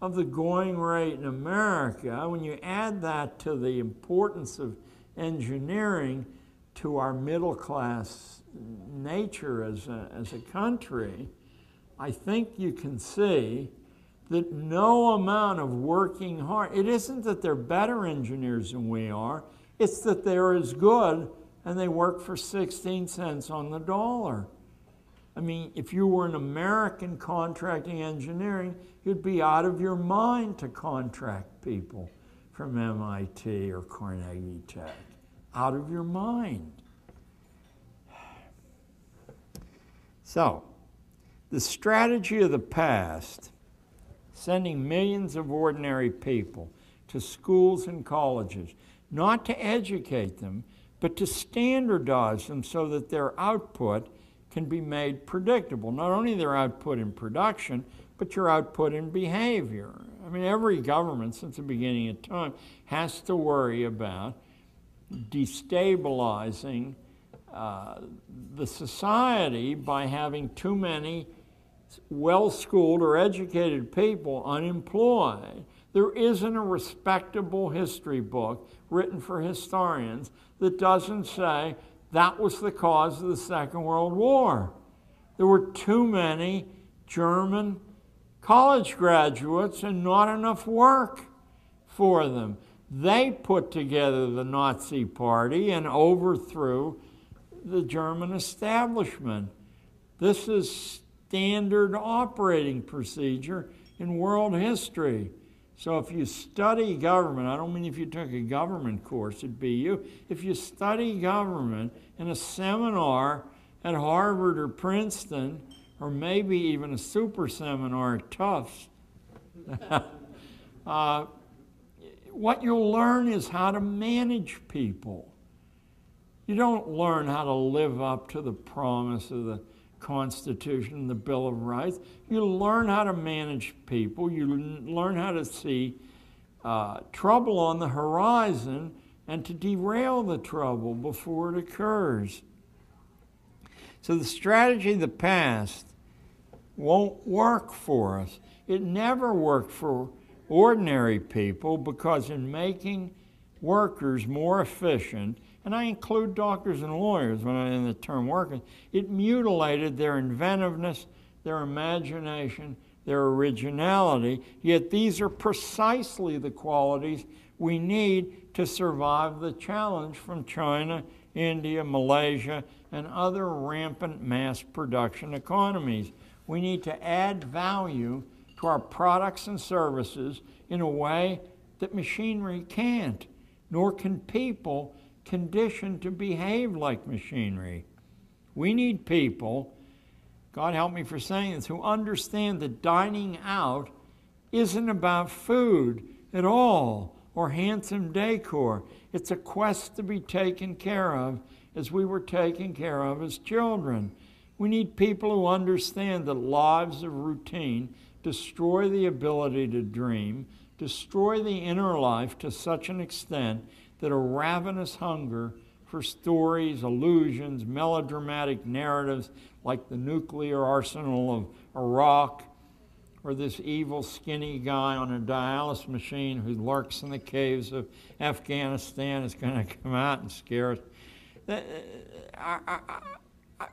of the going rate in America. When you add that to the importance of engineering, to our middle class nature as a country, I think you can see that no amount of working hard, it isn't that they're better engineers than we are, it's that they're as good and they work for 16 cents on the dollar. I mean, if you were an American contracting engineering, you'd be out of your mind to contract people from MIT or Carnegie Tech. Out of your mind. So, the strategy of the past, sending millions of ordinary people to schools and colleges, not to educate them, but to standardize them so that their output can be made predictable. Not only their output in production, but your output in behavior. I mean, every government since the beginning of time has to worry about destabilizing the society by having too many well-schooled or educated people unemployed. There isn't a respectable history book written for historians that doesn't say that was the cause of the Second World War. There were too many German college graduates and not enough work for them. They put together the Nazi Party and overthrew the German establishment. This is standard operating procedure in world history. So if you study government, I don't mean if you took a government course, it'd be you. If you study government in a seminar at Harvard or Princeton, or maybe even a super seminar at Tufts, what you'll learn is how to manage people. You don't learn how to live up to the promise of the Constitution and the Bill of Rights. You learn how to manage people. You learn how to see trouble on the horizon and to derail the trouble before it occurs. So the strategy of the past won't work for us. It never worked for ordinary people because in making workers more efficient, and I include doctors and lawyers when I'm in the term workers, it mutilated their inventiveness, their imagination, their originality, yet these are precisely the qualities we need to survive the challenge from China, India, Malaysia, and other rampant mass production economies. We need to add value to our products and services in a way that machinery can't, nor can people conditioned to behave like machinery. We need people, God help me for saying this, who understand that dining out isn't about food at all or handsome decor. It's a quest to be taken care of as we were taken care of as children. We need people who understand that lives of routine destroy the ability to dream, destroy the inner life to such an extent that a ravenous hunger for stories, illusions, melodramatic narratives like the nuclear arsenal of Iraq, or this evil skinny guy on a dialysis machine who lurks in the caves of Afghanistan is going to come out and scare us.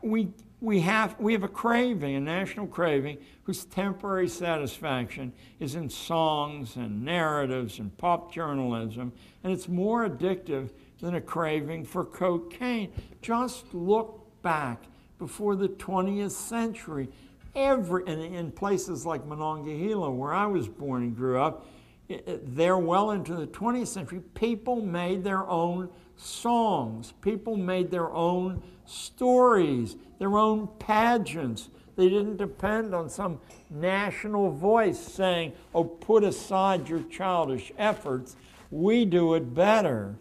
We have a craving, a national craving, whose temporary satisfaction is in songs and narratives and pop journalism, and it's more addictive than a craving for cocaine. Just look back before the 20th century. In places like Monongahela, where I was born and grew up, there well into the 20th century, people made their own songs. People made their own stories, their own pageants. They didn't depend on some national voice saying, oh, put aside your childish efforts. We do it better.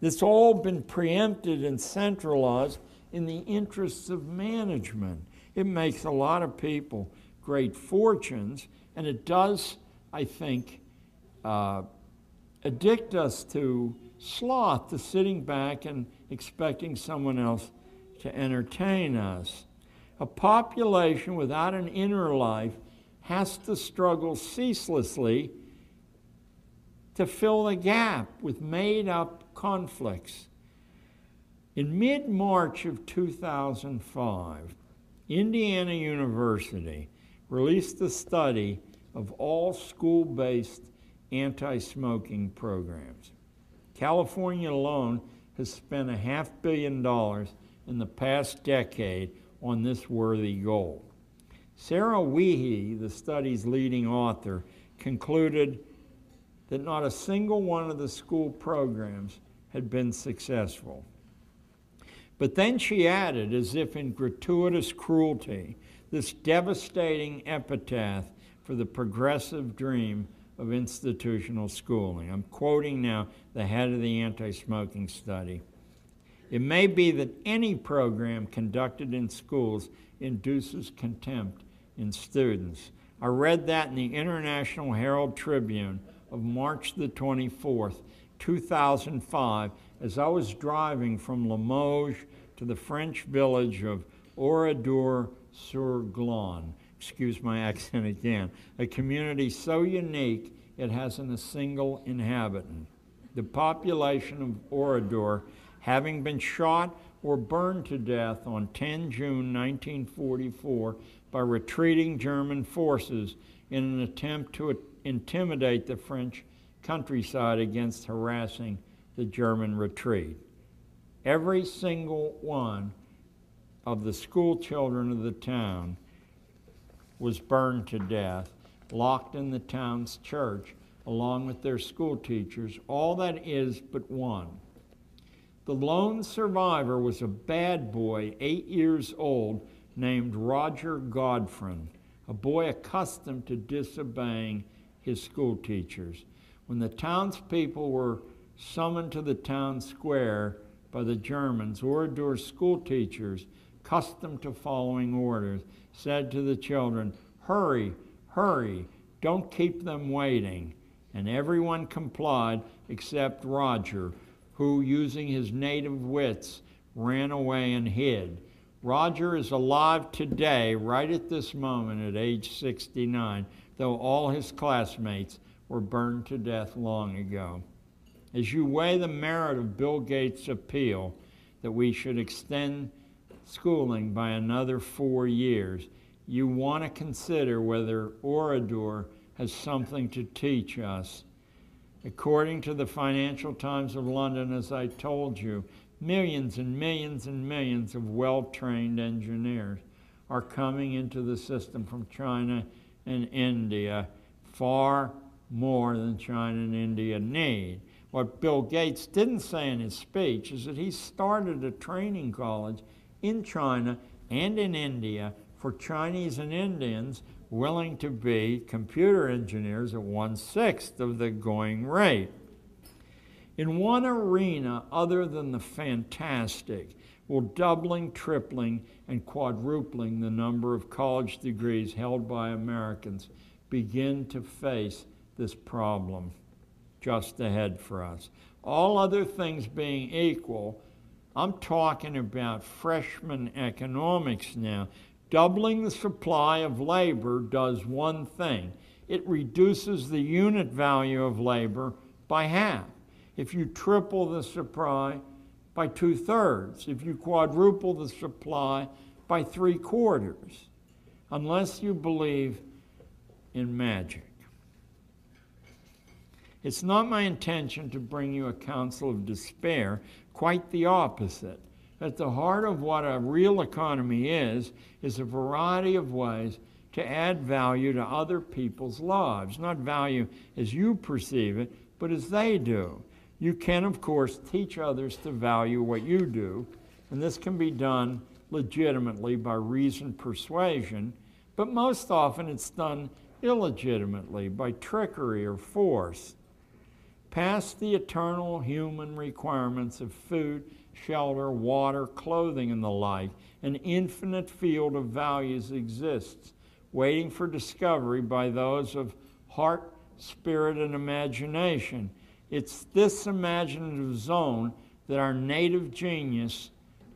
This all been preempted and centralized in the interests of management. It makes a lot of people great fortunes, and it does, I think, addict us to sloth, to sitting back and expecting someone else to entertain us. A population without an inner life has to struggle ceaselessly to fill the gap with made-up conflicts. In mid-March of 2005, Indiana University released a study of all school-based anti-smoking programs. California alone has spent $500 million in the past decade on this worthy goal. Sarah Wehe, the study's leading author, concluded that not a single one of the school programs had been successful. But then she added, as if in gratuitous cruelty, this devastating epitaph for the progressive dream of institutional schooling. I'm quoting now the head of the anti-smoking study. It may be that any program conducted in schools induces contempt in students. I read that in the International Herald Tribune of March the 24th, 2005, as I was driving from Limoges to the French village of Oradour-sur-Glane. Excuse my accent again. A community so unique it hasn't a single inhabitant. The population of Oradour, having been shot or burned to death on 10 June 1944 by retreating German forces in an attempt to intimidate the French countryside against harassing the German retreat. Every single one of the school children of the town was burned to death, locked in the town's church, along with their school teachers, all that is but one. The lone survivor was a bad boy, 8 years old, named Roger Godfrey, a boy accustomed to disobeying his school teachers. When the townspeople were summoned to the town square by the Germans, Oradour's school teachers, accustomed to following orders, said to the children, "Hurry, hurry, don't keep them waiting." And everyone complied except Roger, who, using his native wits, ran away and hid. Roger is alive today, right at this moment, at age 69, though all his classmates were burned to death long ago. As you weigh the merit of Bill Gates' appeal that we should extend schooling by another 4 years, you want to consider whether Oradour has something to teach us. According to the Financial Times of London, as I told you, millions and millions and millions of well-trained engineers are coming into the system from China and India, far more than China and India need. What Bill Gates didn't say in his speech is that he started a training college in China and in India for Chinese and Indians willing to be computer engineers at 1/6 of the going rate. In one arena other than the fantastic, will doubling, tripling, and quadrupling the number of college degrees held by Americans begin to face this problem just ahead for us. All other things being equal, I'm talking about freshman economics now. Doubling the supply of labor does one thing. It reduces the unit value of labor by half. If you triple the supply, by 2/3. If you quadruple the supply, by 3/4. Unless you believe in magic. It's not my intention to bring you a counsel of despair, quite the opposite. At the heart of what a real economy is a variety of ways to add value to other people's lives. Not value as you perceive it, but as they do. You can, of course, teach others to value what you do, and this can be done legitimately by reasoned persuasion, but most often it's done illegitimately by trickery or force. Past the eternal human requirements of food, shelter, water, clothing, and the like, an infinite field of values exists, waiting for discovery by those of heart, spirit, and imagination. It's this imaginative zone that our native genius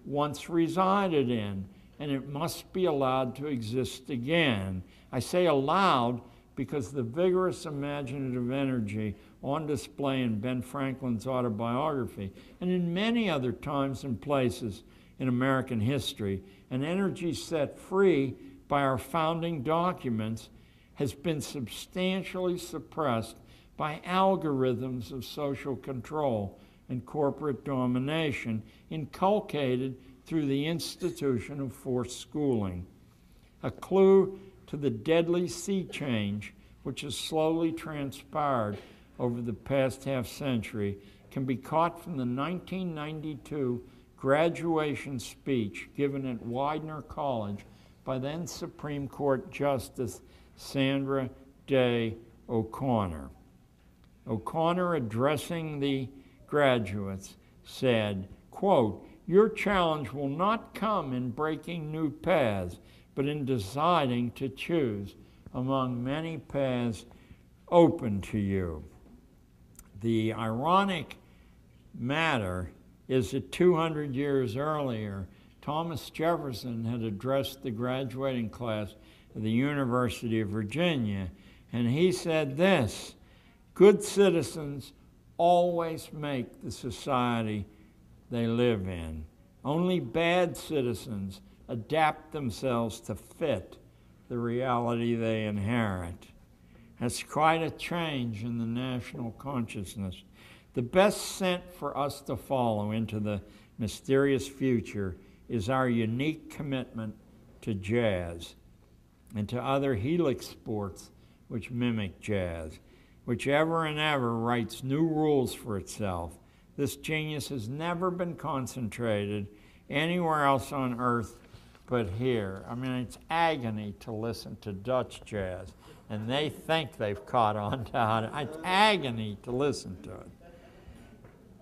once resided in, and it must be allowed to exist again. I say allowed because the vigorous imaginative energy on display in Ben Franklin's autobiography and in many other times and places in American history, an energy set free by our founding documents, has been substantially suppressed by algorithms of social control and corporate domination inculcated through the institution of forced schooling. A clue to the deadly sea change which has slowly transpired over the past half-century can be caught from the 1992 graduation speech given at Widener College by then Supreme Court Justice Sandra Day O'Connor. O'Connor, addressing the graduates, said, quote, "Your challenge will not come in breaking new paths, but in deciding to choose among many paths open to you." The ironic matter is that 200 years earlier, Thomas Jefferson had addressed the graduating class of the University of Virginia, and he said this: "Good citizens always make the society they live in. Only bad citizens adapt themselves to fit the reality they inherit." That's quite a change in the national consciousness. The best scent for us to follow into the mysterious future is our unique commitment to jazz and to other helix sports which mimic jazz, which ever and ever writes new rules for itself. This genius has never been concentrated anywhere else on earth but here. I mean, it's agony to listen to Dutch jazz, and they think they've caught on to how to. It's agony to listen to it.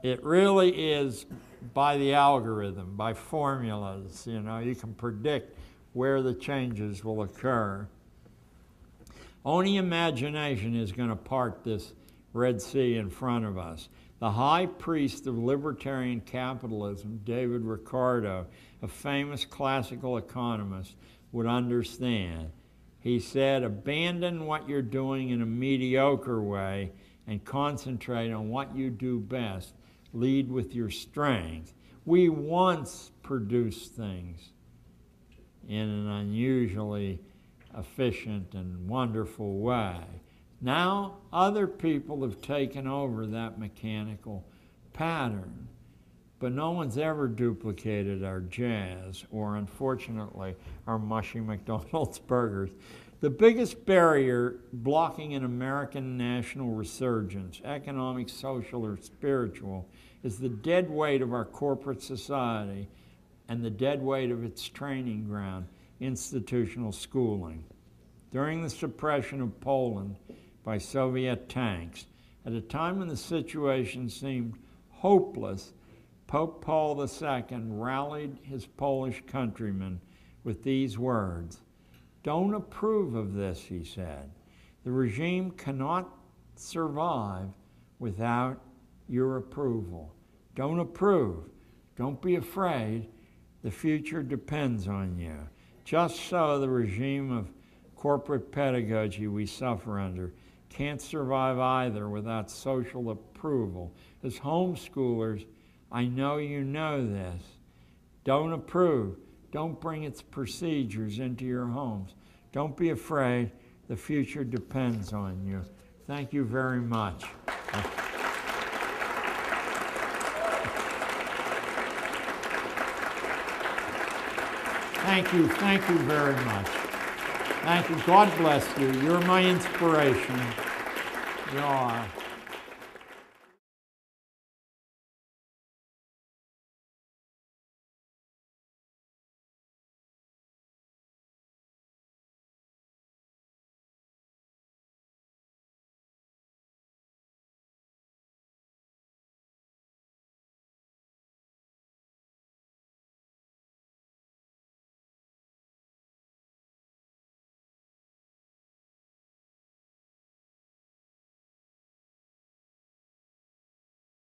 It really is by the algorithm, by formulas. You know, you can predict where the changes will occur. Only imagination is going to part this Red Sea in front of us. The high priest of libertarian capitalism, David Ricardo, a famous classical economist, would understand. He said, "Abandon what you're doing in a mediocre way and concentrate on what you do best. Lead with your strength." We once produced things in an unusually efficient and wonderful way. Now other people have taken over that mechanical pattern, but no one's ever duplicated our jazz or, unfortunately, our mushy McDonald's burgers. The biggest barrier blocking an American national resurgence, economic, social, or spiritual, is the dead weight of our corporate society and the dead weight of its training ground, institutional schooling. During the suppression of Poland by Soviet tanks, at a time when the situation seemed hopeless, Pope Paul II rallied his Polish countrymen with these words. "Don't approve of this," he said. "The regime cannot survive without your approval. Don't approve. Don't be afraid. The future depends on you." Just so the regime of corporate pedagogy we suffer under can't survive either without social approval. As homeschoolers, I know you know this. Don't approve. Don't bring its procedures into your homes. Don't be afraid. The future depends on you. Thank you very much. Thank you very much. Thank you. God bless you. You're my inspiration. You are.